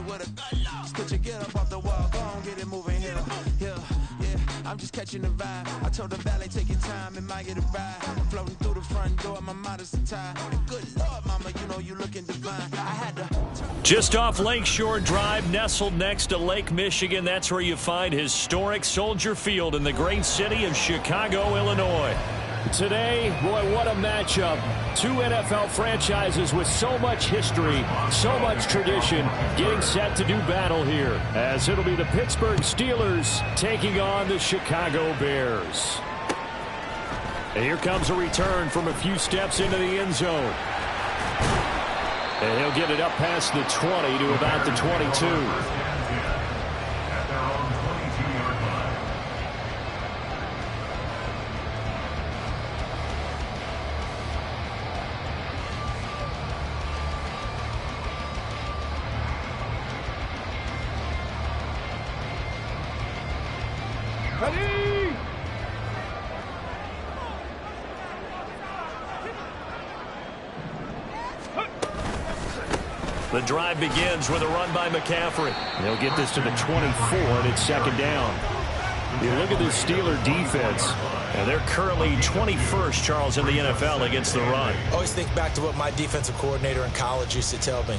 with a good luck. Put your get up off the wall, go on, get it moving here. Yeah, I'm just catching the vibe. I told the valet, take your time, it might get a ride. I'm floating through the front door, my modest attire. And good Lord, mama, you know you looking divine. I had to... Just off Lakeshore Drive, nestled next to Lake Michigan, that's where you find historic Soldier Field in the great city of Chicago, Illinois. Today, boy, what a matchup. Two NFL franchises with so much history, so much tradition, getting set to do battle here, as it'll be the Pittsburgh Steelers taking on the Chicago Bears. And here comes a return from a few steps into the end zone. And he'll get it up past the 20 to about the 22. The drive begins with a run by McCaffrey. They'll get this to the 24, and it's second down. You look at this Steeler defense, and they're currently 21st, Charles, in the NFL against the run. Always think back to what my defensive coordinator in college used to tell me.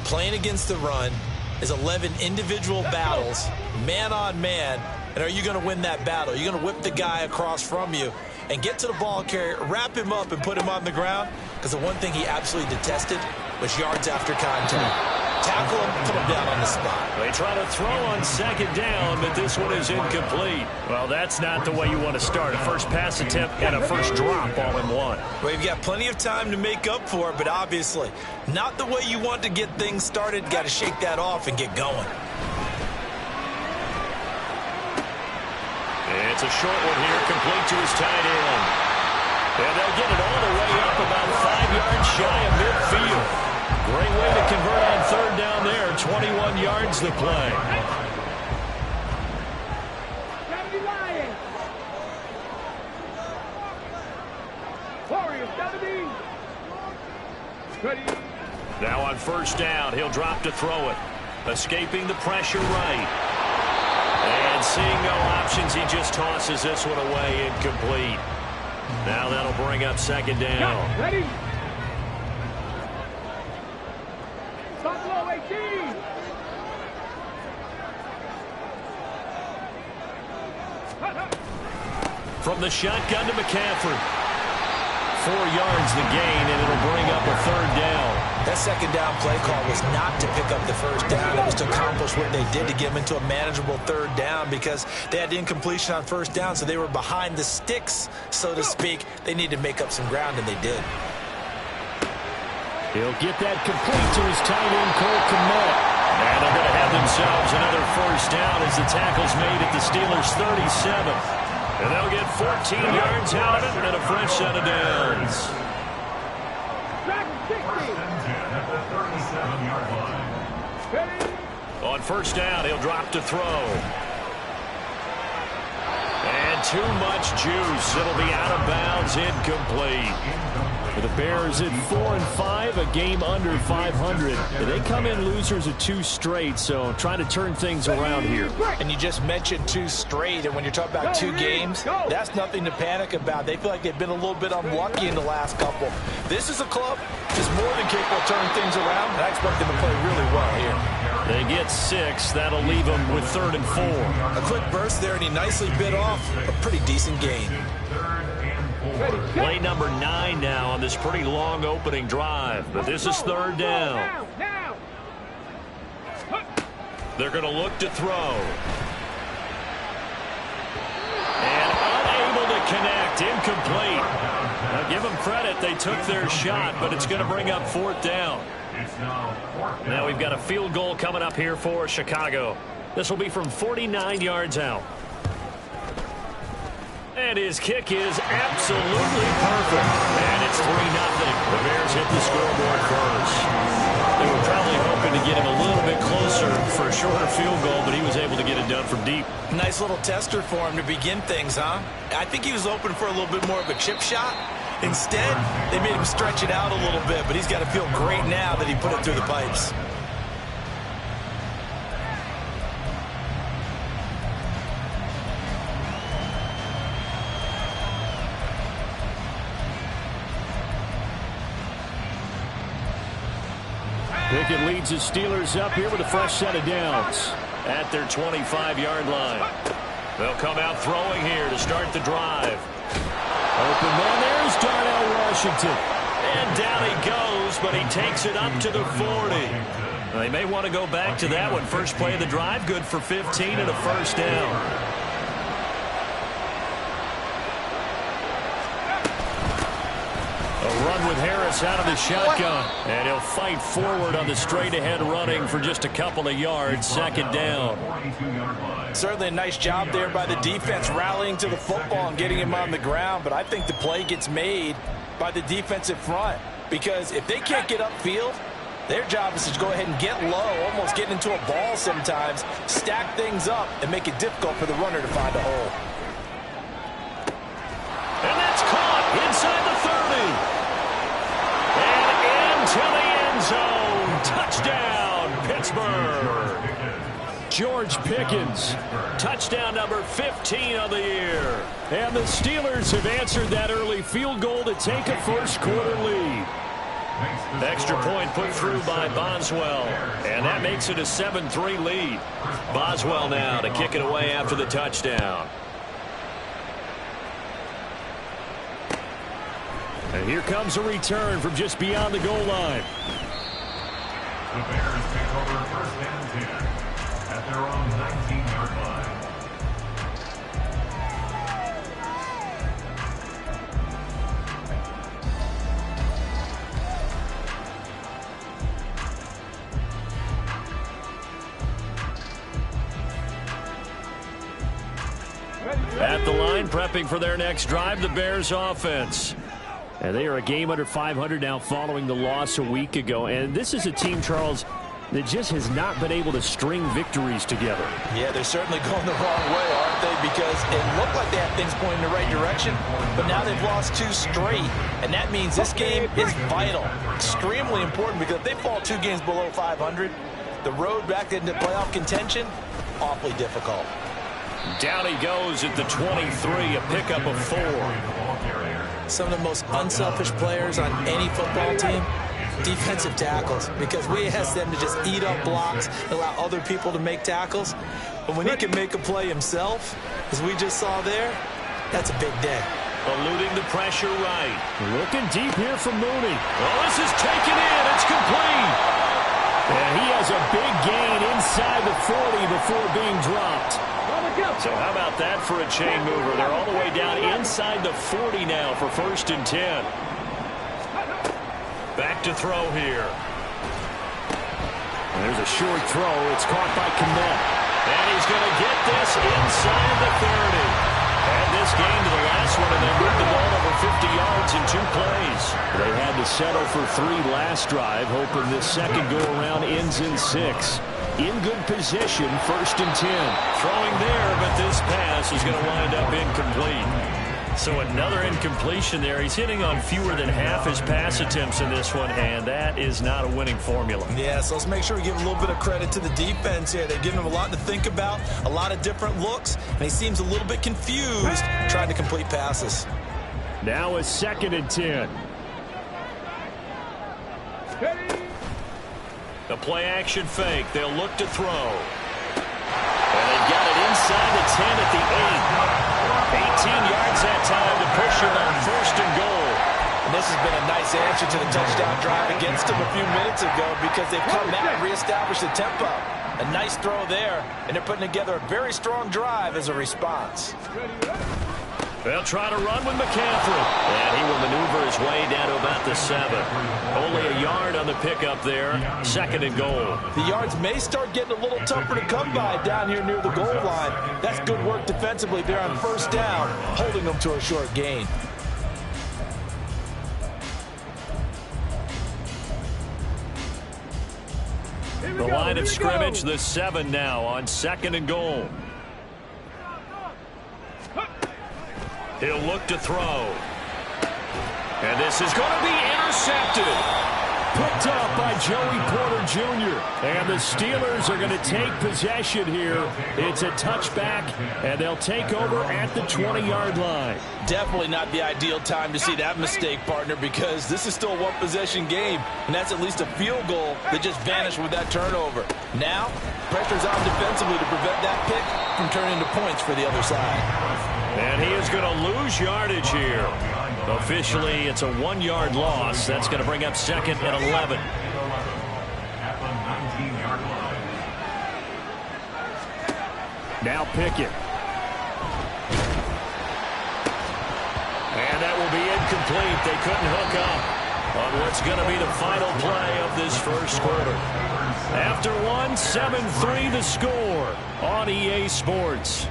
Playing against the run is 11 individual battles, man on man, and are you going to win that battle? You're going to whip the guy across from you and get to the ball carrier, wrap him up, and put him on the ground, because the one thing he absolutely detested was yards after contact. Tackle him, put him down on the spot. They try to throw on second down, but this one is incomplete. Well, that's not the way you want to start. A first pass attempt and a first drop all in one. Well, you've got plenty of time to make up for it, but obviously not the way you want to get things started. Got to shake that off and get going. It's a short one here, complete to his tight end. And they'll get it all the way up about 5 yards shy of midfield. Great way to convert on third down there. 21 yards the play. Now on first down, he'll drop to throw it. Escaping the pressure right. And seeing no options, he just tosses this one away, incomplete. Now that'll bring up second down. Ready? Buffalo 18. From the shotgun to McCaffrey. 4 yards the gain, and it'll bring up a third down. That second down play call was not to pick up the first down. It was to accomplish what they did to get them into a manageable third down, because they had incompletion on first down, so they were behind the sticks, so to speak. They needed to make up some ground, and they did. He'll get that complete to his tight end, Cole Kmet. And they're going to have themselves another first down as the tackle's made at the Steelers' 37. And they'll get 14 yards out of it and a fresh set of downs. On first down, he'll drop to throw. And too much juice. It'll be out of bounds, incomplete. For the Bears at 4-5, a game under 500. They come in losers of 2 straight, so trying to turn things around here. And you just mentioned 2 straight, and when you're talking about 2 games, that's nothing to panic about. They feel like they've been a little bit unlucky in the last couple. This is a club just more than capable of turning things around, and I expect them to play really well here. They get 6. That'll leave them with 3rd and 4. A quick burst there, and he nicely bit off a pretty decent gain. Play number 9 now on this pretty long opening drive. But this is 3rd down. They're going to look to throw. And unable to connect. Incomplete. Now give them credit. They took their shot, but it's going to bring up 4th down. Now we've got a field goal coming up here for Chicago. This will be from 49 yards out. And his kick is absolutely perfect. And it's 3-0. The Bears hit the scoreboard first. They were probably hoping to get him a little bit closer for a shorter field goal, but he was able to get it done from deep. Nice little tester for him to begin things, huh? I think he was open for a little bit more of a chip shot. Instead, they made him stretch it out a little bit, but he's got to feel great now that he put it through the pipes. Pickett leads the Steelers up here with a fresh set of downs at their 25-yard line. They'll come out throwing here to start the drive. Open man, there's Darnell Washington. And down he goes, but he takes it up to the 40. They may want to go back to that one. First play of the drive, good for 15 and a first down. A run with Harris out of the shotgun. And he'll fight forward on the straight-ahead running for just a couple of yards. Second down. Certainly a nice job there by the defense rallying to the football and getting him on the ground. But I think the play gets made by the defensive front. Because if they can't get upfield, their job is to go ahead and get low, almost get into a ball sometimes, stack things up, and make it difficult for the runner to find a hole. And that's caught inside the 30. And into the end zone. Touchdown, Pittsburgh. George Pickens, touchdown number 15 of the year. And the Steelers have answered that early field goal to take a first-quarter lead. Extra point put through by Boswell, and that makes it a 7-3 lead. Boswell now to kick it away after the touchdown. And here comes a return from just beyond the goal line. The Bears take over first and 10 at their own 19-yard line. At the line, prepping for their next drive, the Bears offense. And they are a game under 500 now following the loss a week ago. And this is a team, Charles, that just has not been able to string victories together. Yeah, they're certainly going the wrong way, aren't they? Because it looked like they had things pointing in the right direction, but now they've lost 2 straight. And that means this game is vital, extremely important, because if they fall 2 games below 500, the road back into playoff contention, awfully difficult. Down he goes at the 23, a pickup of 4. Some of the most unselfish players on any football team, defensive tackles, because we ask them to just eat up blocks, allow other people to make tackles. But when he can make a play himself, as we just saw there, that's a big day. Eluding the pressure right. Looking deep here from Mooney. Oh, this is taken in. It's complete. And he has a big gain inside the 40 before being dropped. So how about that for a chain mover? They're all the way down inside the 40 now for first and 10. Back to throw here. And there's a short throw. It's caught by Kmet. And he's going to get this inside the 30. And this game to the last one, and they moved the ball over 50 yards in 2 plays. They had to settle for 3 last drive, hoping this second go-around ends in 6. In good position, first and 10. Throwing there, but this pass is going to wind up incomplete. So another incompletion there. He's hitting on fewer than half his pass attempts in this one, and that is not a winning formula. Yeah, so let's make sure we give a little bit of credit to the defense here. They've given him a lot to think about, a lot of different looks, and he seems a little bit confused trying to complete passes. Now a second and 10. The play-action fake. They'll look to throw. And they've got it inside the 10 at the 8. 18 yards that time to push it on first and goal. And this has been a nice answer to the touchdown drive against them a few minutes ago, because they've come back and reestablished the tempo. A nice throw there, and they're putting together a very strong drive as a response. They'll try to run with McCaffrey. And he will maneuver his way down to about the 7. Only a yard on the pickup there. Second and goal. The yards may start getting a little tougher to come by down here near the goal line. That's good work defensively there on first down, holding them to a short gain. The line of scrimmage, the 7 now on second and goal. He'll look to throw. And this is going to be intercepted. Picked up by Joey Porter Jr. And the Steelers are going to take possession here. It's a touchback, and they'll take over at the 20-yard line. Definitely not the ideal time to see that mistake, partner, because this is still a one-possession game, and that's at least a field goal that just vanished with that turnover. Now, pressure's on defensively to prevent that pick from turning into points for the other side. And he is going to lose yardage here. Officially, it's a 1-yard loss. That's going to bring up second and 11. At the 19-yard line. Now Pickett. And that will be incomplete. They couldn't hook up on what's going to be the final play of this first quarter. After one, 7-3 the score on EA Sports.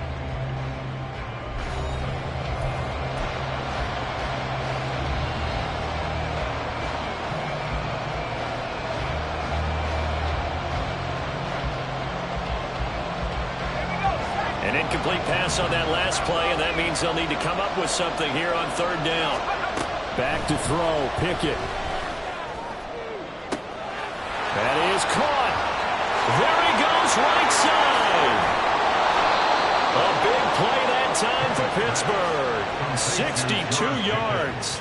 An incomplete pass on that last play, and that means they'll need to come up with something here on third down. Back to throw, Pickett. That is caught. There he goes, right side. A big play that time for Pittsburgh. 62 yards.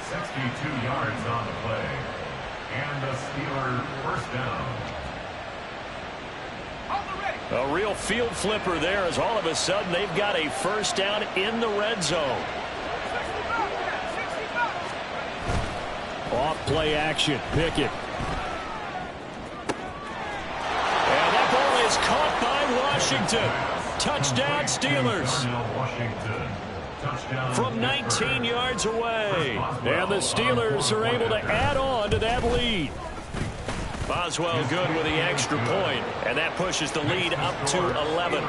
62 yards on the play. And the Steelers first down. A real field flipper there, as all of a sudden they've got a first down in the red zone. Off play action, Pickett. And that ball is caught by Washington. Touchdown Steelers. From 19 yards away. And the Steelers are able to add on to that lead. Boswell good with the extra point, and that pushes the lead up to 11.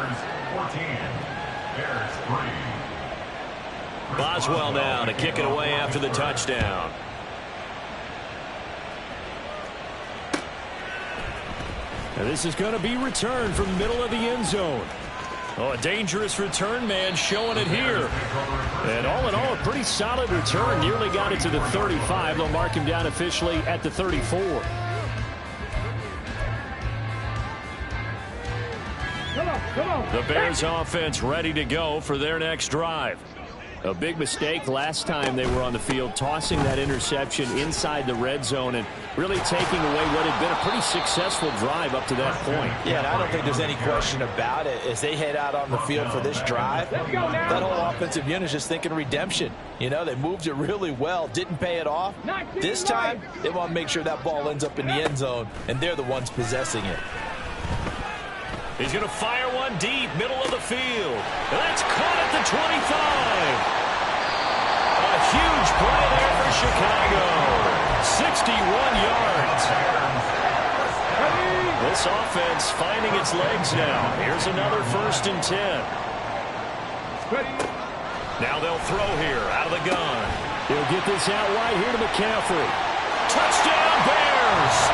Boswell now to kick it away after the touchdown. And this is going to be returned from the middle of the end zone. Oh, a dangerous return man showing it here. And all in all, a pretty solid return. Nearly got it to the 35. They'll mark him down officially at the 34. The Bears offense ready to go for their next drive. A big mistake last time they were on the field, tossing that interception inside the red zone and really taking away what had been a pretty successful drive up to that point. Yeah, and I don't think there's any question about it. As they head out on the field for this drive, that whole offensive unit is just thinking redemption. You know, they moved it really well, didn't pay it off. This time, they want to make sure that ball ends up in the end zone, and they're the ones possessing it. He's going to fire one deep, middle of the field. That's caught at the 25. A huge play there for Chicago. 61 yards. This offense finding its legs now. Here's another 1st and 10. Now they'll throw here out of the gun. He'll get this out wide here to McCaffrey. Touchdown Bears.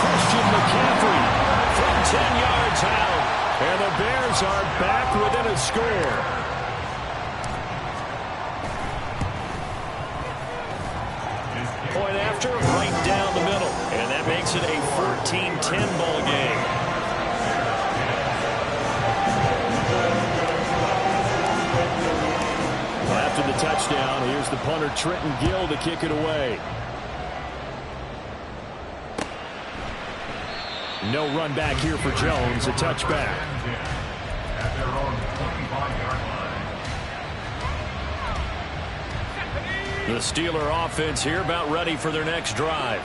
Christian McCaffrey. From 10 yards out, and the Bears are back within a score. Point after, right down the middle, and that makes it a 14-10 ball game. After the touchdown, here's the punter Trenton Gill to kick it away. No run back here for Jones, a touchback. The Steeler offense here about ready for their next drive.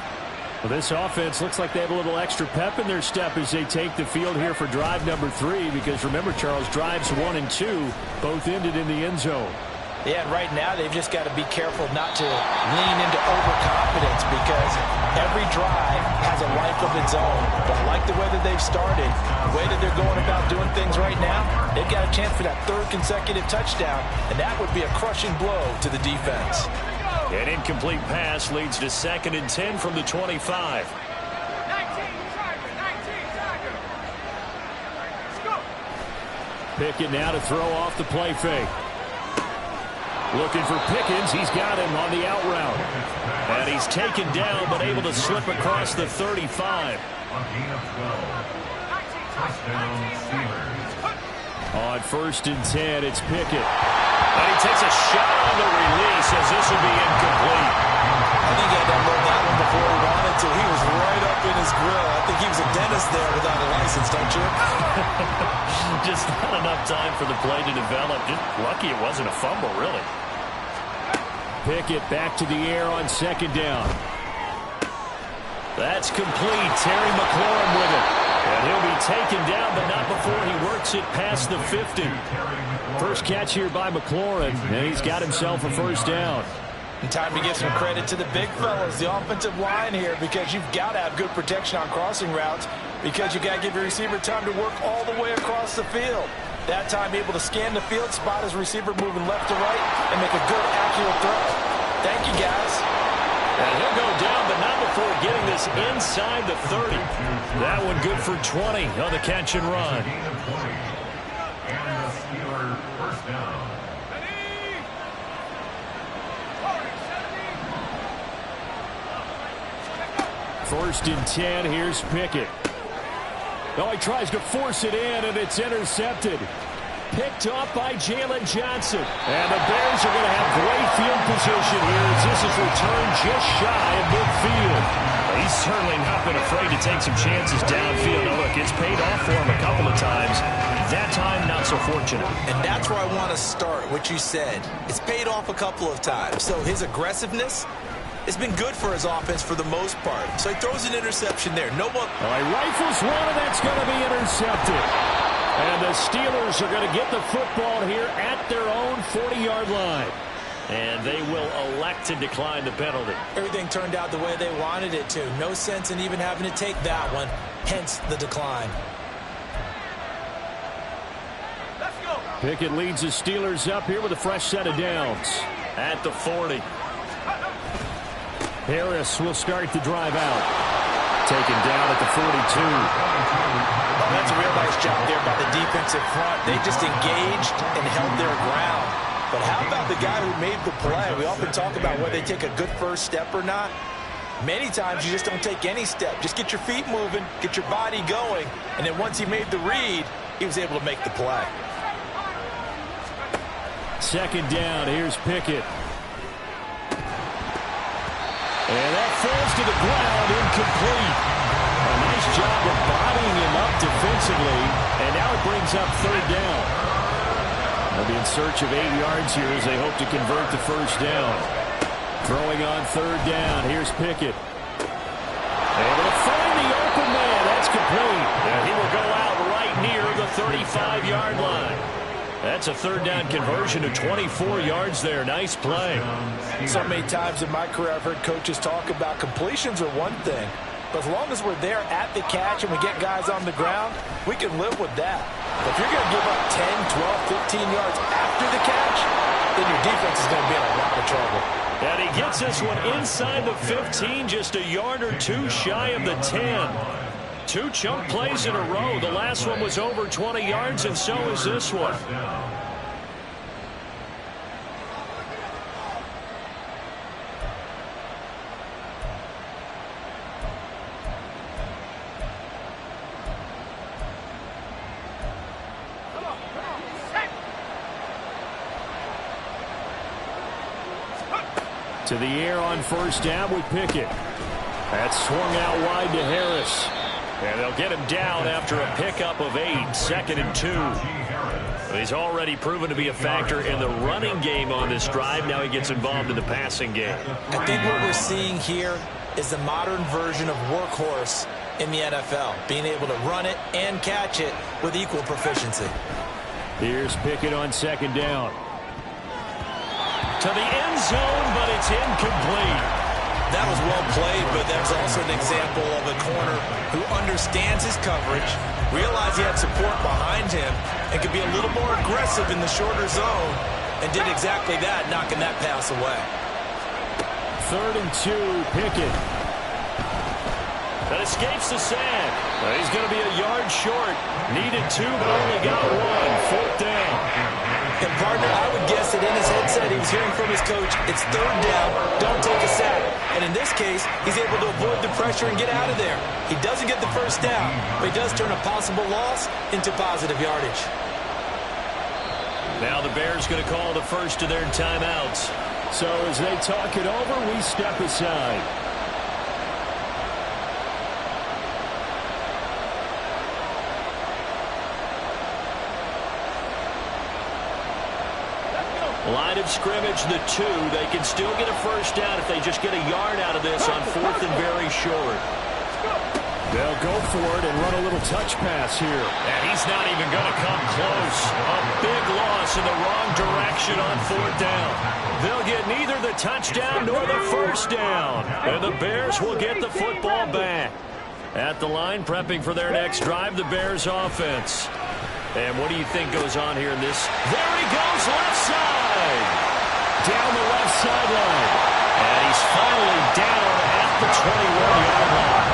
Well, this offense looks like they have a little extra pep in their step as they take the field here for drive number 3, because remember, Charles, drives 1 and 2 both ended in the end zone. Yeah, and right now they've just got to be careful not to lean into overconfidence, because every drive has a life of its own. But I like the way that they've started, the way that they're going about doing things right now. They've got a chance for that 3rd consecutive touchdown, and that would be a crushing blow to the defense. An incomplete pass leads to 2nd and 10 from the 25. Pickett now to throw off the play fake. Looking for Pickens. He's got him on the out route. And he's taken down, but able to slip across the 35. On gain of 12. First down, Steelers. On 1st and 10, it's Pickett. And he takes a shot on the release as this will be incomplete. I think he had to unload that one before he wanted to. He was right up in his grill. I think he was a dentist there without a license, don't you? Just not enough time for the play to develop. Just lucky it wasn't a fumble, really. Pickett back to the air on 2nd down. That's complete. Terry McLaurin with it. And he'll be taken down, but not before he works it past the 50. First catch here by McLaurin, and he's got himself a 1st down. And time to give some credit to the big fellas, the offensive line here, because you've got to have good protection on crossing routes, because you've got to give your receiver time to work all the way across the field. That time able to scan the field, spot his receiver moving left to right, and make a good, accurate throw. Thank you, guys. And he'll go down, but not before getting this inside the 30. That one good for 20 on the catch and run. Gain of 20. And the Steelers first down. 1st and 10, here's Pickett. Oh, he tries to force it in, and it's intercepted. Picked off by Jalen Johnson. And the Bears are going to have great field position here as this is returned just shy of midfield. He's certainly not been afraid to take some chances downfield. Now, look, it's paid off for him a couple of times. That time, not so fortunate. And that's where I want to start, what you said. It's paid off a couple of times. So his aggressiveness has been good for his offense for the most part. So he throws an interception there. No one. All right, rifles one, and that's going to be intercepted. And the Steelers are going to get the football here at their own 40-yard line. And they will elect to decline the penalty. Everything turned out the way they wanted it to. No sense in even having to take that one, hence the decline. Let's go. Pickett leads the Steelers up here with a fresh set of downs at the 40. Harris will start the drive out. Taken down at the 42. Well, that's a real nice job there by the defensive front. They just engaged and held their ground. But how about the guy who made the play? We often talk about whether they take a good first step or not. Many times you just don't take any step. Just get your feet moving, get your body going, and then once he made the read, he was able to make the play. 2nd down, here's Pickett. And that falls to the ground, incomplete. A nice job of bodying him up defensively, and now it brings up 3rd down. They'll be in search of 8 yards here as they hope to convert the 1st down. Throwing on 3rd down, here's Pickett. Able to find the open man, that's complete. And he will go out right near the 35-yard line. That's a 3rd down conversion of 24 yards there. Nice play. So many times in my career I've heard coaches talk about completions are one thing, but as long as we're there at the catch and we get guys on the ground, we can live with that. But if you're going to give up 10, 12, 15 yards after the catch, then your defense is going to be in a lot of trouble. And he gets this one inside the 15, just a yard or two shy of the 10. 2 chunk plays in a row. The last one was over 20 yards, and so is this one. To the air on 1st down with Pickett. That's swung out wide to Harris. And they'll get him down after a pickup of 8, 2nd and 2. He's already proven to be a factor in the running game on this drive. Now he gets involved in the passing game. I think what we're seeing here is the modern version of workhorse in the NFL, being able to run it and catch it with equal proficiency. Here's Pickett on 2nd down. To the end zone, but it's incomplete. That was well played, but that's also an example of a corner who understands his coverage, realized he had support behind him, and could be a little more aggressive in the shorter zone, and did exactly that, knocking that pass away. 3rd and 2, Pickett. That escapes the sack. He's going to be a yard short. Needed 2, but only got 1. 4th down. And, partner, I would guess that in his headset he was hearing from his coach, it's third down, don't take a sack. And in this case, he's able to avoid the pressure and get out of there. He doesn't get the first down, but he does turn a possible loss into positive yardage. Now the Bears going to call the first of their timeouts. So as they talk it over, we step aside. Line of scrimmage, the 2. They can still get a first down if they just get a yard out of this on 4th and very short. They'll go for it and run a little touch pass here. And he's not even going to come close. A big loss in the wrong direction on 4th down. They'll get neither the touchdown nor the first down. And the Bears will get the football back. At the line, prepping for their next drive, the Bears offense. And what do you think goes on here in this? There he goes, left side. Down the left sideline. And he's finally down at the 21-yard line.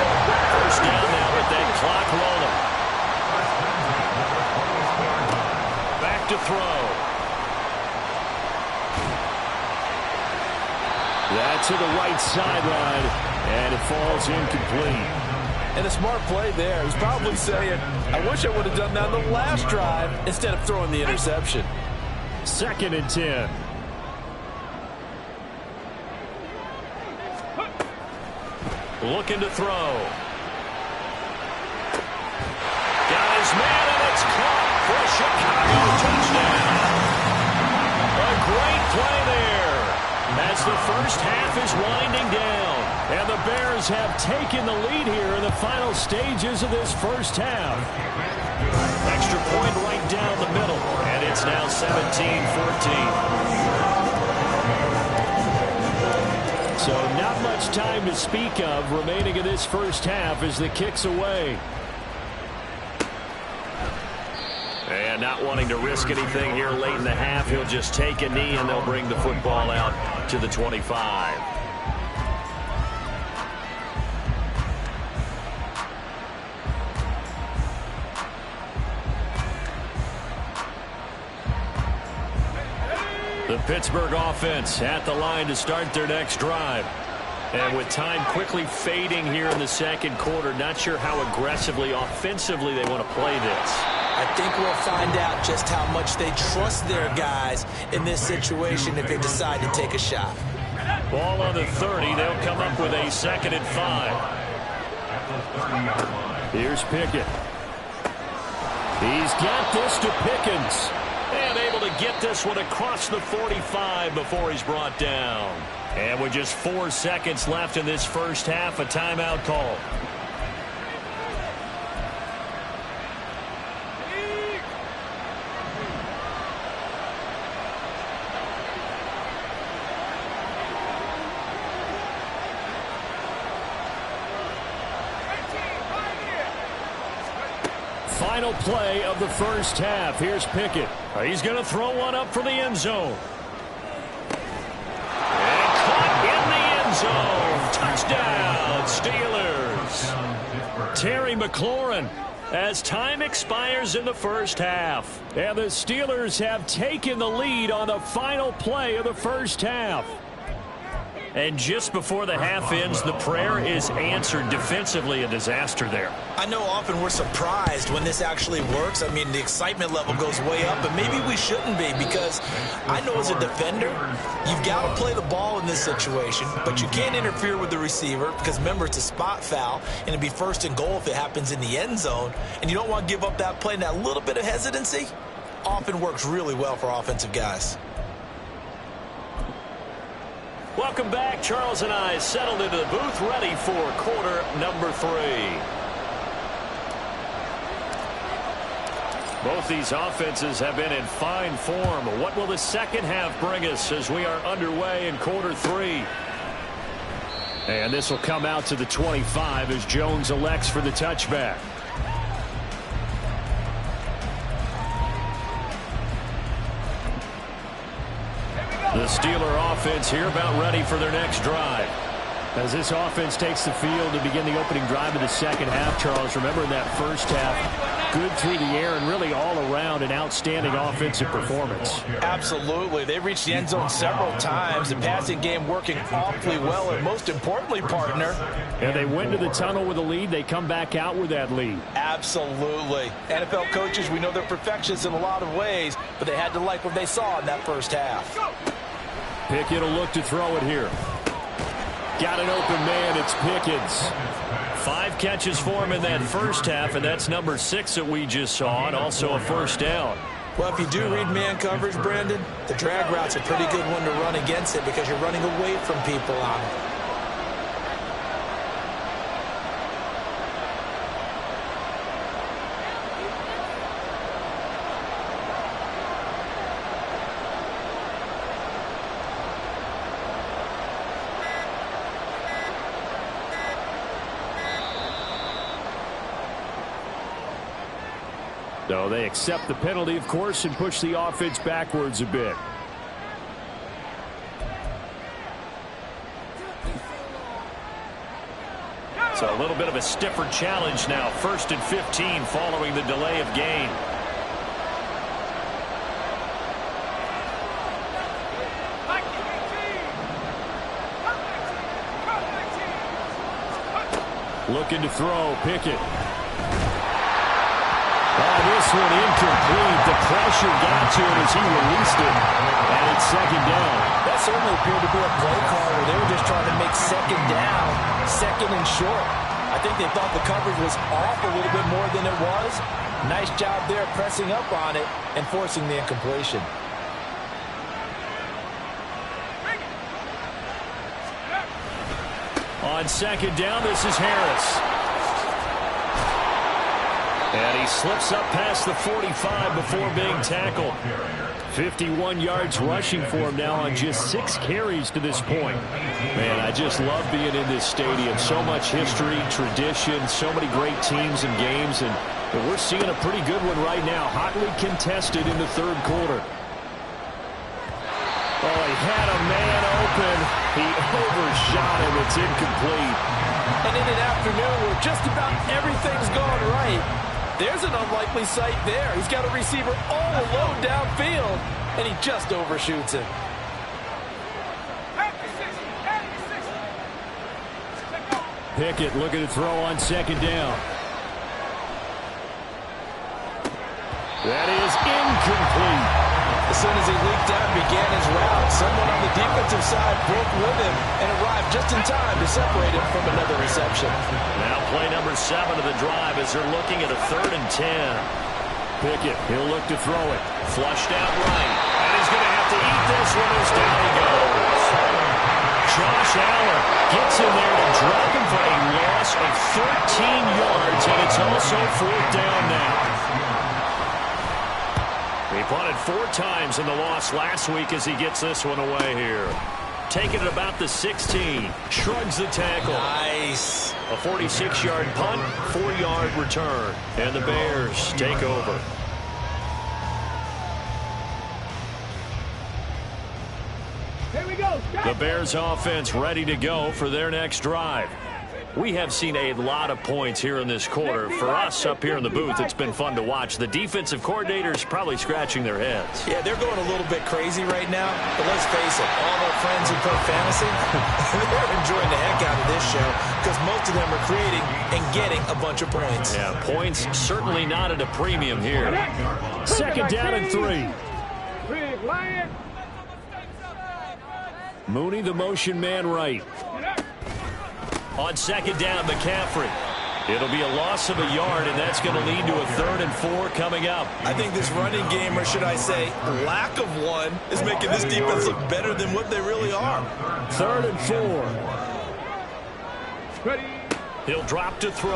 First down now with that clock rolling. Back to throw. That to the right sideline. And it falls incomplete. And a smart play there. He's probably saying, I wish I would have done that on the last drive instead of throwing the interception. 2nd and 10. Looking to throw. Got his man, and it's caught for a Chicago touchdown. A great play there as the first half is winding down. And the Bears have taken the lead here in the final stages of this first half. Extra point right down the middle, and it's now 17-14. So not much time to speak of remaining in this first half as the kick's away. And not wanting to risk anything here late in the half, he'll just take a knee and they'll bring the football out to the 25. The Pittsburgh offense at the line to start their next drive. And with time quickly fading here in the second quarter, not sure how aggressively, offensively they want to play this. I think we'll find out just how much they trust their guys in this situation if they decide to take a shot. Ball on the 30. They'll come up with a 2nd and 5. Here's Pickett. He's got this to Pickens. And able to get this one across the 45 before he's brought down. And with just 4 seconds left in this first half, a timeout call. Final play of the first half. Here's Pickett. He's going to throw one up for the end zone. And caught in the end zone. Touchdown, Steelers. Terry McLaurin as time expires in the first half. And the Steelers have taken the lead on the final play of the first half. And just before the half ends, the prayer is answered. Defensively, a disaster there. I know often we're surprised when this actually works. I mean, the excitement level goes way up, but maybe we shouldn't be, because I know as a defender, you've got to play the ball in this situation, but you can't interfere with the receiver because, remember, it's a spot foul, and it'd be 1st and goal if it happens in the end zone, and you don't want to give up that play, and that little bit of hesitancy often works really well for offensive guys. Welcome back. Charles and I settled into the booth, ready for quarter number 3. Both these offenses have been in fine form. What will the second half bring us as we are underway in quarter 3? And this will come out to the 25 as Jones elects for the touchback. The Steeler offense here about ready for their next drive. As this offense takes the field to begin the opening drive of the second half, Charles, remember in that first half, good through the air and really all around an outstanding offensive performance. Absolutely. They reached the end zone several times. The passing game working awfully well, and most importantly, partner. And they went to the tunnel with a lead. They come back out with that lead. Absolutely. NFL coaches, we know they're perfectionists in a lot of ways, but they had to like what they saw in that first half. Pickett will look to throw it here. Got an open man. It's Pickens. 5 catches for him in that first half, and that's number 6 that we just saw, and also a first down. Well, if you do read man coverage, Brandon, the drag route's a pretty good one to run against it because you're running away from people on it. So they accept the penalty, of course, and push the offense backwards a bit. So a little bit of a stiffer challenge now. 1st and 15 following the delay of game. Looking to throw, Pickett. This one incomplete. The pressure got to him as he released it. And it's second down. That certainly appeared to be a play call where they were just trying to make second down, second and short. I think they thought the coverage was off a little bit more than it was. Nice job there pressing up on it and forcing the incompletion. On second down, this is Harris. And he slips up past the 45 before being tackled. 51 yards rushing for him now on just 6 carries to this point. Man, I just love being in this stadium. So much history, tradition, so many great teams and games. And we're seeing a pretty good one right now. Hotly contested in the third quarter. Oh, he had a man open. He overshot him. It's incomplete. And in an afternoon where just about everything's going right, there's an unlikely sight there. He's got a receiver all alone downfield, and he just overshoots it. Pickett looking to throw on second down. That is incomplete. As soon as he leaked out and began his route, someone on the defensive side broke with him and arrived just in time to separate him from another reception. Now play number 7 of the drive as they're looking at a 3rd and 10. Pickett, he'll look to throw it. Flushed out right. And he's going to have to eat this one as down he goes. Josh Allen gets in there to drop him for a loss of 13 yards, and it's also 4th down now. He punted 4 times in the loss last week as he gets this one away here. Taking it about the 16. Shrugs the tackle. Nice. A 46-yard punt, 4-yard return. And the Bears take over. Here we go. The Bears offense ready to go for their next drive. We have seen a lot of points here in this quarter. For us up here in the booth, it's been fun to watch. The defensive coordinators probably scratching their heads. Yeah, they're going a little bit crazy right now. But let's face it, all our friends who play fantasy, they're enjoying the heck out of this show because most of them are creating and getting a bunch of points. Yeah, points certainly not at a premium here. Second down and 3. Big Lion. Mooney, the motion man right. On second down, McCaffrey. It'll be a loss of a yard, and that's going to lead to a 3rd and 4 coming up. I think this running game, or should I say lack of one, is making this defense look better than what they really are. 3rd and 4. Ready. He'll drop to throw.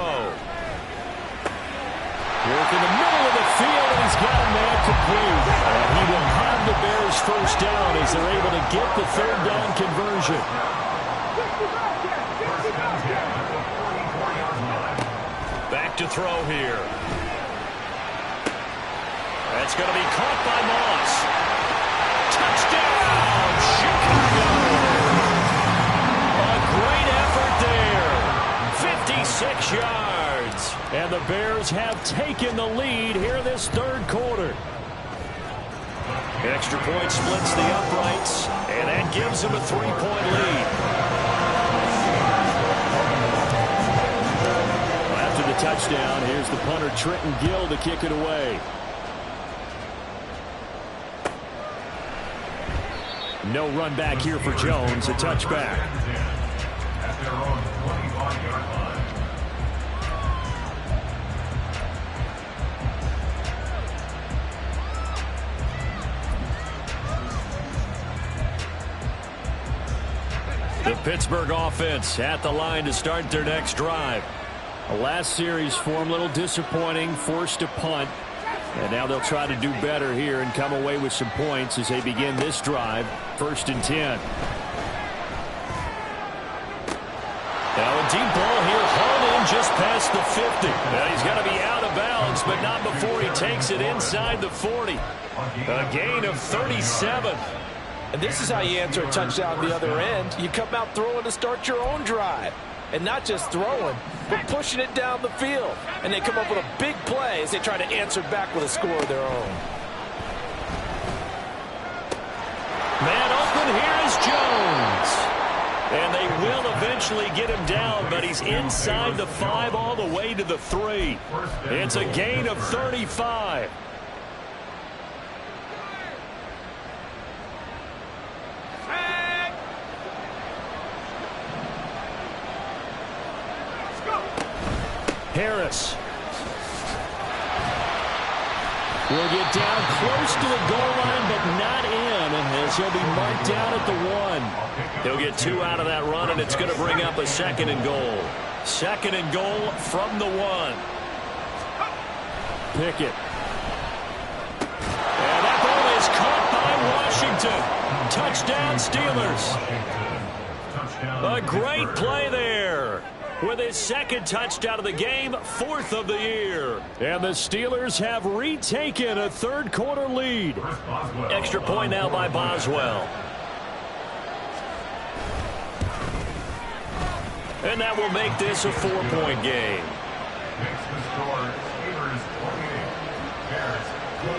Work in the middle of the field, and he's got a man complete. And he will have the Bears first down as they're able to get the 3rd down conversion. Back to throw here. That's going to be caught by Moss. Touchdown, Chicago! A great effort 86 yards. And the Bears have taken the lead here in this third quarter. Extra point splits the uprights, and that gives them a 3-point lead. After the touchdown, here's the punter Trenton Gill to kick it away. No run back here for Jones, a touchback. At their own 25-yard line. The Pittsburgh offense at the line to start their next drive. The last series for them, a little disappointing, forced to punt. And now they'll try to do better here and come away with some points as they begin this drive. 1st and 10. Now a deep ball here, hauled in just past the 50. Now he's going to be out of bounds, but not before he takes it inside the 40. A gain of 37. And this is how you answer a touchdown the other end. You come out throwing to start your own drive. And not just throwing, but pushing it down the field. And they come up with a big play as they try to answer back with a score of their own. Man open, here is Jones. And they will eventually get him down, but he's inside the 5 all the way to the 3. It's a gain of 35. Harris will get down close to the goal line, but not in, as he'll be marked down at the 1. He'll get 2 out of that run, and it's going to bring up a 2nd and goal. 2nd and goal from the 1. Pickett. And that ball is caught by Washington. Touchdown, Steelers. A great play there. With his 2nd touchdown of the game, 4th of the year. And the Steelers have retaken a third quarter lead. Extra point now by Boswell. And that will make this a 4-point game. Makes the score Steelers 28, Bears 24.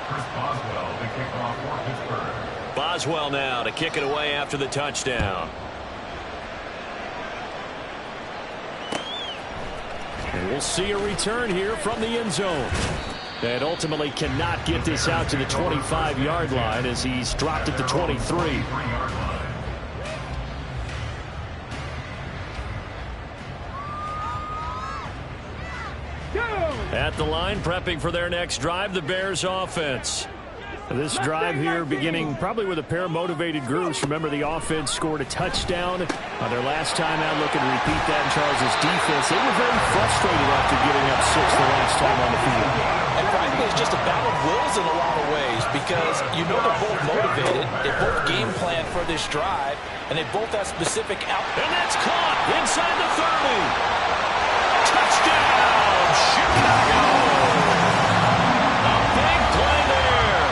Chris Boswell, the kickoff for Pittsburgh. Boswell now to kick it away after the touchdown. And we'll see a return here from the end zone. And ultimately cannot get this out to the 25-yard line as he's dropped at the 23. At the line, prepping for their next drive, the Bears offense. This drive here beginning probably with a pair of motivated groups. Remember, the offense scored a touchdown on their last time out, looking to repeat that in Charles' defense. They were very frustrated after giving up 6 the last time on the field. And frankly, it's just a battle of wills in a lot of ways because you know they're both motivated. They both game plan for this drive, and they both have specific out. And that's caught inside the 30. Touchdown, Chicago! A big play there.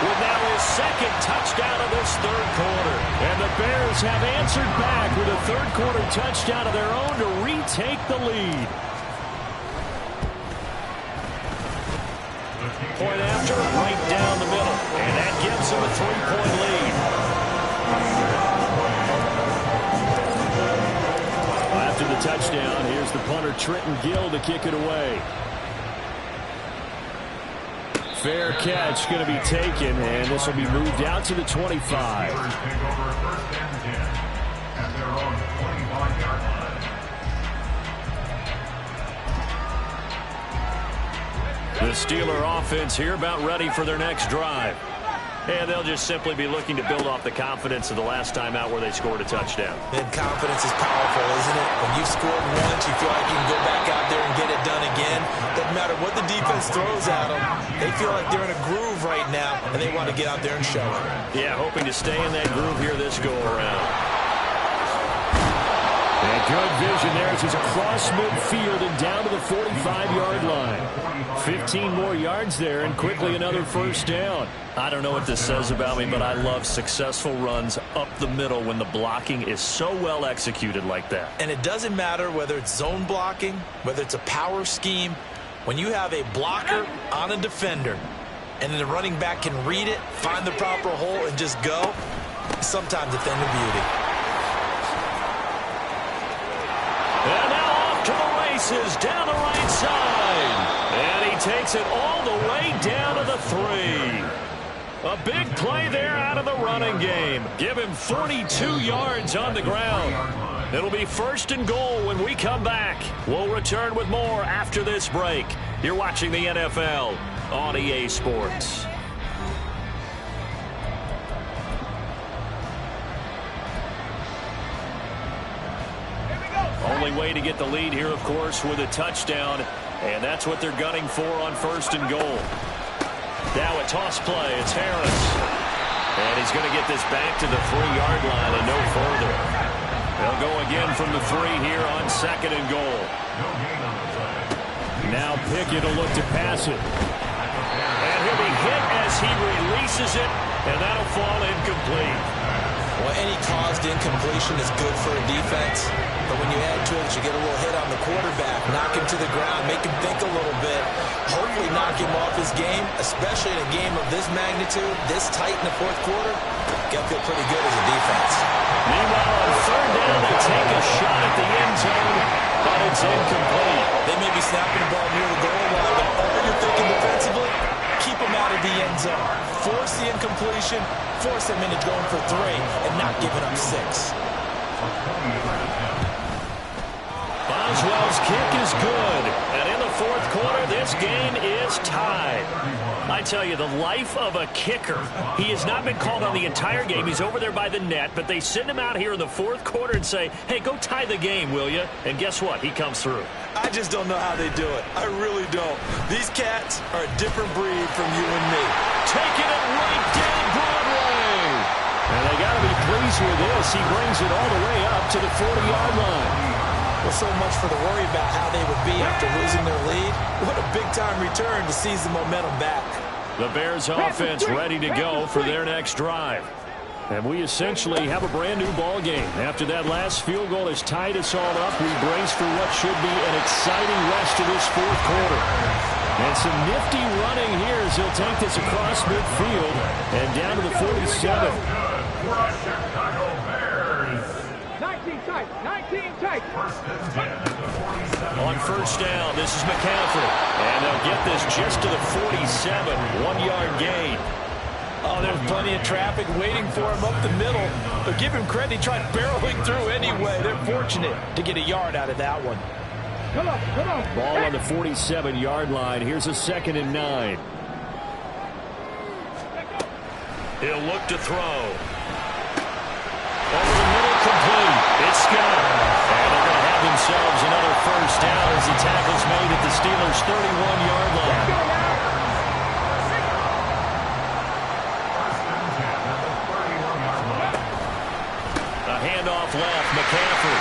With now his 2nd touchdown of this third quarter. And the Bears have answered back with a third quarter touchdown of their own to retake the lead. Point after, right down the middle. And that gives them a 3-point lead. After the touchdown, here's the punter Trenton Gill to kick it away. Fair catch going to be taken, and this will be moved out to the 25. Steelers take over 1st and 10 at their own 25-yard line. The Steeler offense here about ready for their next drive. And they'll just simply be looking to build off the confidence of the last time out where they scored a touchdown. And confidence is powerful, isn't it? When you've scored once, you feel like you can go back out there and get it done again. Doesn't matter what the defense throws at them. They feel like they're in a groove right now, and they want to get out there and show it. Yeah, hoping to stay in that groove here this go-around. And Good vision there as he's across midfield and down to the 45-yard line. 15 more yards there and quickly another first down. I don't know what this says about me, but I love successful runs up the middle when the blocking is so well executed like that. And it doesn't matter whether it's zone blocking, whether it's a power scheme. When you have a blocker on a defender and then the running back can read it, find the proper hole, and just go, sometimes a thing of beauty. And now off to the races down the right side. And he takes it all the way down to the 3. A big play there out of the running game. Give him 42 yards on the ground. It'll be 1st and goal when we come back. We'll return with more after this break. You're watching the NFL on EA Sports. Only way to get the lead here, of course, with a touchdown, and that's what they're gunning for on 1st and goal. Now a toss play. It's Harris. And he's going to get this back to the 3-yard line and no further. They'll go again from the 3 here on 2nd and goal. Now Pickett will look to pass it. And he'll be hit as he releases it, and that'll fall incomplete. Well, any caused incompletion is good for a defense, but when you add to it, you get a little hit on the quarterback, knock him to the ground, make him think a little bit, hopefully knock him off his game, especially in a game of this magnitude, this tight in the 4th quarter. Got to feel pretty good as a defense. Meanwhile, on 3rd down, they take a shot at the end zone, but it's incomplete. They may be snapping the ball near the goal line, but all you're thinking defensively, keep them out of the end zone. Force the incompletion, force them into going for 3, and not giving up 6. Boswell's kick is good, and in the 4th quarter, this game is tied. I tell you, the life of a kicker. He has not been called on the entire game. He's over there by the net, but they send him out here in the 4th quarter and say, hey, go tie the game, will you? And guess what? He comes through. I just don't know how they do it. I really don't. These cats are a different breed from you and me. Taking it right down Broadway. And they got to be pleased with this. He brings it all the way up to the 40-yard line. Well, so much for the worry about how they would be after losing their lead. What a big-time return to seize the momentum back. The Bears offense ready to go for their next drive. And we essentially have a brand-new ball game. After that last field goal has tied us all up, we brace for what should be an exciting rest of this 4th quarter. And some nifty running here as he'll take this across midfield and down to the 47. 19 tight, 19 tight. On 1st down, this is McCaffrey. And they'll get this just to the 47, 1-yard gain. Oh, there's plenty of traffic waiting for him up the middle. But give him credit, he tried barreling through anyway. They're fortunate to get a yard out of that one. Come on, come on. Ball on the 47-yard line. Here's a 2nd and 9. He'll look to throw. Over the middle, complete. It's Scott. And they're going to have themselves another 1st down as the tackle's made at the Steelers' 31-yard line. Handoff left, McCaffrey.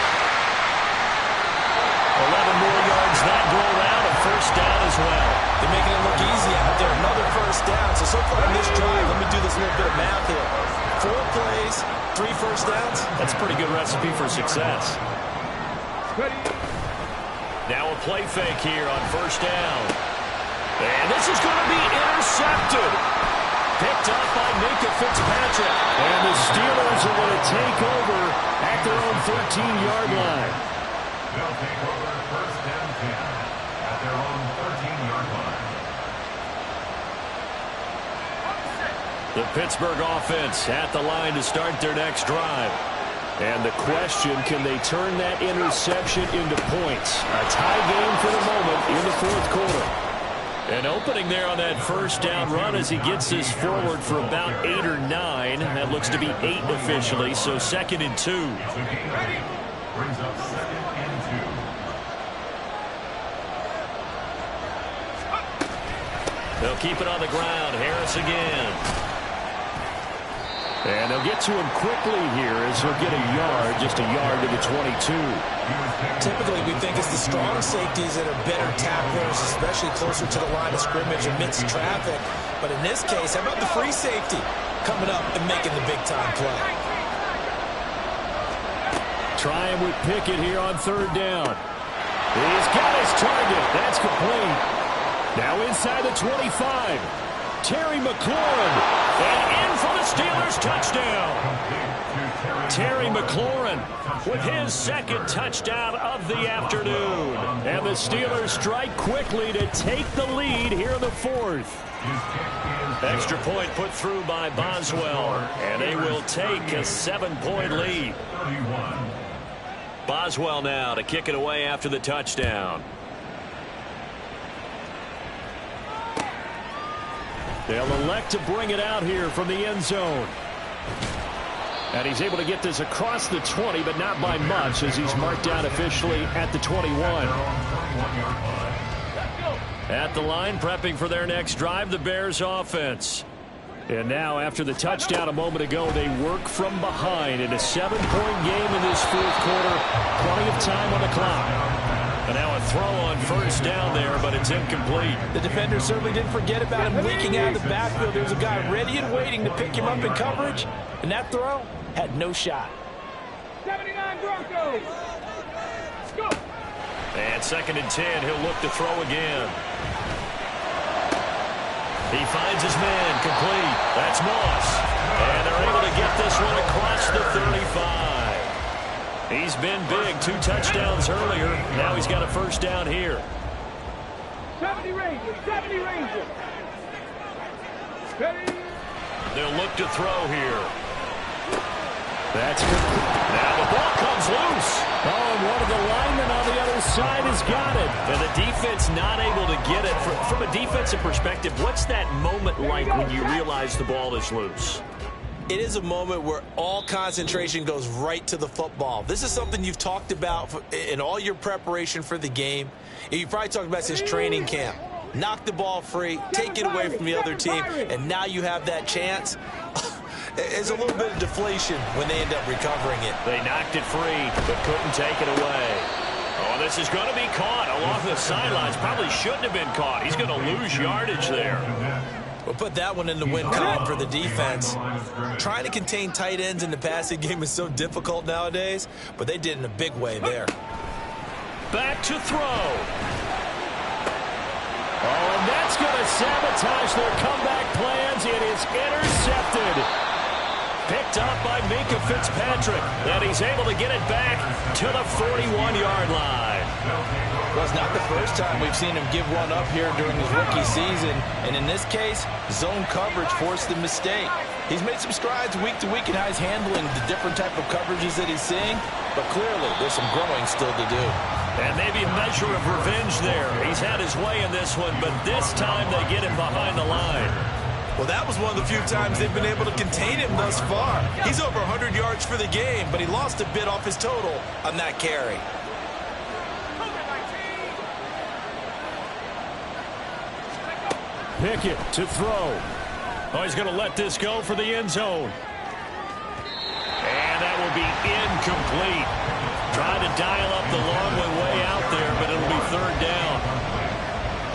11 more yards that go around, a 1st down as well. They're making it look easy out there. Another 1st down. So far in this drive, let me do this little bit of math here. 4 plays, 3 1st downs. That's a pretty good recipe for success. Now a play fake here on 1st down. And this is going to be intercepted. Picked up by Minka Fitzpatrick. And the Steelers are going to take over at their own 13-yard line. They'll take over 1st and 10 at their own 13-yard line. The Pittsburgh offense at the line to start their next drive. And the question, can they turn that interception into points? A tie game for the moment in the 4th quarter. An opening there on that 1st down run as he gets this forward for about 8 or 9. That looks to be 8 officially, so 2nd and 2. Brings up 2nd and 2. They'll keep it on the ground. Harris again. And they'll get to him quickly here as he'll get a yard, just a yard to the 22. Typically, we think it's the strong safeties that are better tacklers, especially closer to the line of scrimmage amidst traffic. But in this case, how about the free safety coming up and making the big-time play? Trying with Pickett here on third down. He's got his target. That's complete. Now inside the 25. Terry McLaurin. And in for the Steelers touchdown. Terry McLaurin with his second touchdown of the afternoon. And the Steelers strike quickly to take the lead here in the fourth. Extra point put through by Boswell. And they will take a 7-point lead. Boswell now to kick it away after the touchdown. They'll elect to bring it out here from the end zone. And he's able to get this across the 20, but not by much as he's marked down officially at the 21. At the line, prepping for their next drive, the Bears offense. And now, after the touchdown a moment ago, they work from behind in a 7-point game in this fourth quarter. Plenty of time on the clock. And now a throw on first down there, but it's incomplete. The defender certainly didn't forget about him leaking out of the backfield. There's a guy ready and waiting to pick him up in coverage. And that throw had no shot. 79 Broncos. Go. And 2nd and 10, he'll look to throw again. He finds his man, complete. That's Moss. And they're able to get this one across the 35. He's been big, 2 touchdowns earlier. Now he's got a first down here. 70 Rangers, 70 Rangers. Ready. They'll look to throw here. That's good. Now the ball comes loose. Oh, and one of the linemen on the other side has got it. And the defense not able to get it. From a defensive perspective, what's that moment like when you realize the ball is loose? It is a moment where all concentration goes right to the football. This is something you've talked about in all your preparation for the game. You probably talked about since training camp. Knock the ball free, take it away from the other team, and now you have that chance. It's a little bit of deflation when they end up recovering it. They knocked it free, but couldn't take it away. Oh, this is going to be caught along the sidelines. Probably shouldn't have been caught. He's going to lose yardage there. We'll put that one in the win column for the defense. Trying to contain tight ends in the passing game is so difficult nowadays, but they did it in a big way there. Back to throw. Oh, and that's going to sabotage their comeback plans. It is intercepted. Picked up by Minkah Fitzpatrick. And he's able to get it back to the 41-yard line. Well, it's not the first time we've seen him give one up here during his rookie season. And in this case, zone coverage forced the mistake. He's made some strides week to week in how he's handling the different type of coverages that he's seeing. But clearly, there's some growing still to do. And maybe a measure of revenge there. He's had his way in this one, but this time they get him behind the line. Well, that was one of the few times they've been able to contain him thus far. He's over 100 yards for the game, but he lost a bit off his total on that carry. Pickett to throw. Oh, he's going to let this go for the end zone. And that will be incomplete. Trying to dial up the long way out there, but it'll be third down.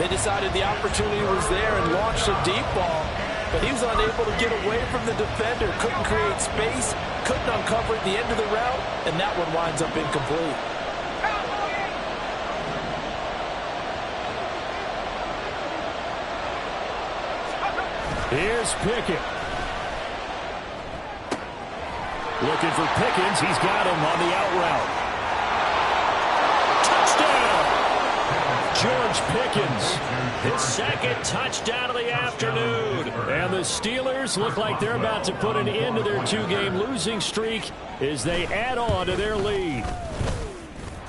They decided the opportunity was there and launched a deep ball, but he was unable to get away from the defender. Couldn't create space, couldn't uncover at the end of the route, and that one winds up incomplete. Here's Pickett. Looking for Pickens. He's got him on the out route. Touchdown! George Pickens. His second touchdown of the afternoon. And the Steelers look like they're about to put an end to their 2-game losing streak as they add on to their lead.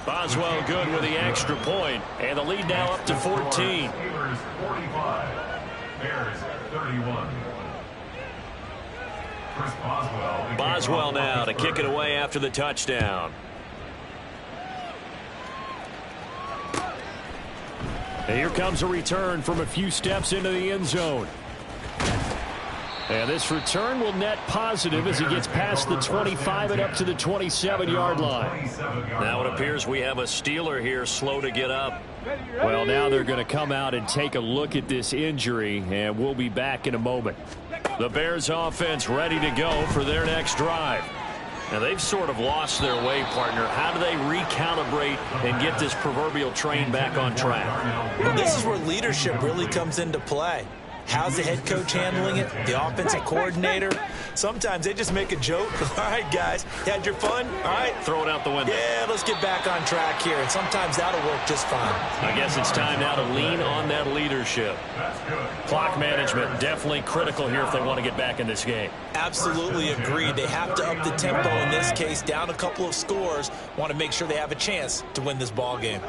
Boswell good with the extra point. And the lead now up to 14. Steelers 45. Bears 31. Chris Boswell now to kick it away after the touchdown. And here comes a return from a few steps into the end zone. And this return will net positive as he gets past the 25 and up to the 27-yard line. Now it appears we have a Steeler here slow to get up. Well, now they're going to come out and take a look at this injury, and we'll be back in a moment. The Bears offense ready to go for their next drive. Now, they've sort of lost their way, partner. How do they recalibrate and get this proverbial train back on track? Well, this is where leadership really comes into play. How's the head coach handling it? The offensive coordinator? Sometimes they just make a joke. All right, guys, you had your fun? All right. Throw it out the window. Yeah, let's get back on track here. And sometimes that'll work just fine. I guess it's time now to lean on that leadership. Clock management definitely critical here if they want to get back in this game. Absolutely agreed. They have to up the tempo in this case, down a couple of scores. Want to make sure they have a chance to win this ball game.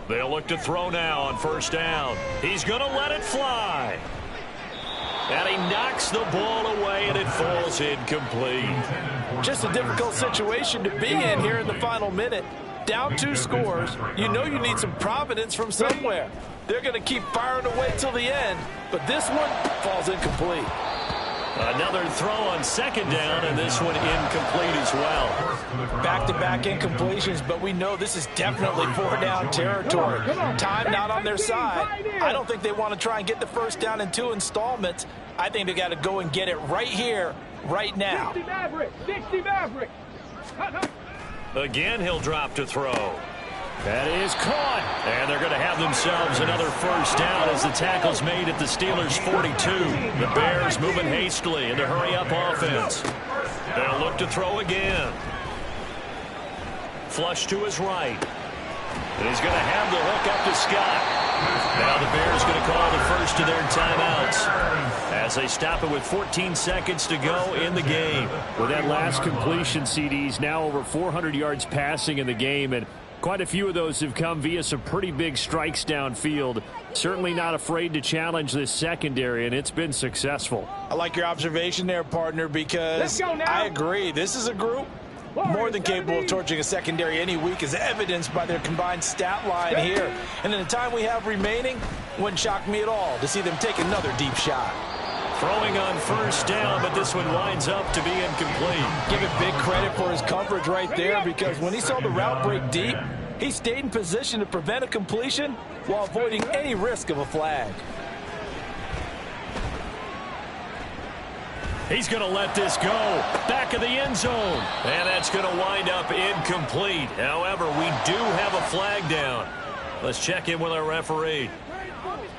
They'll look to throw now on first down. He's going to let it fly. And he knocks the ball away, and it falls incomplete. Just a difficult situation to be in here in the final minute. Down 2 scores. You know you need some providence from somewhere. They're going to keep firing away till the end, but this one falls incomplete. Another throw on second down, and this one incomplete as well. Back-to-back incompletions, but we know this is definitely 4-down territory. Time not on their side. I don't think they want to try and get the first down in 2 installments. I think they got to go and get it right here, right now. 60 Mavericks! 60 Mavericks! Again, he'll drop to throw. That is caught. And they're going to have themselves another first down as the tackle's made at the Steelers' 42. The Bears moving hastily into hurry-up offense. They'll look to throw again. Flush to his right. And he's going to have the hook up to Scott. Now the Bears going to call the first of their timeouts as they stop it with 14 seconds to go in the game. With that last completion, CD's now over 400 yards passing in the game, and quite a few of those have come via some pretty big strikes downfield. Certainly not afraid to challenge this secondary, and it's been successful. I like your observation there, partner, because I agree. This is a group more than capable of torching a secondary any week, as evidenced by their combined stat line here. And in the time we have remaining, wouldn't shock me at all to see them take another deep shot. Throwing on first down, but this one winds up to be incomplete. Give it big credit for his coverage right there, because when he saw the route break deep, he stayed in position to prevent a completion while avoiding any risk of a flag. He's going to let this go. Back of the end zone. And that's going to wind up incomplete. However, we do have a flag down. Let's check in with our referee.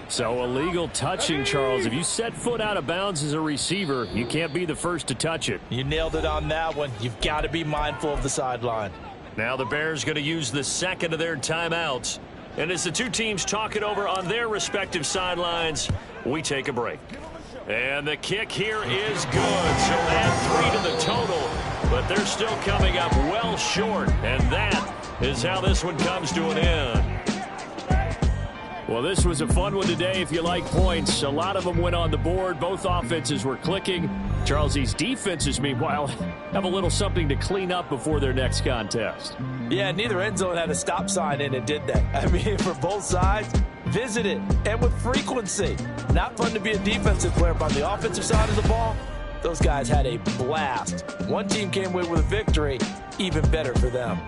So illegal touching, Charles. If you set foot out of bounds as a receiver, you can't be the first to touch it. You nailed it on that one. You've got to be mindful of the sideline. Now the Bears going to use the second of their timeouts. And as the two teams talk it over on their respective sidelines, we take a break. And the kick here is good. So add 3 to the total, but they're still coming up well short. And that is how this one comes to an end. Well, this was a fun one today if you like points. A lot of them went on the board. Both offenses were clicking. Charles, these defenses, meanwhile, have a little something to clean up before their next contest. Yeah, neither end zone had a stop sign in it, did they? I mean, for both sides, visit it, and with frequency. Not fun to be a defensive player, but on the offensive side of the ball, those guys had a blast. One team came away with a victory, even better for them.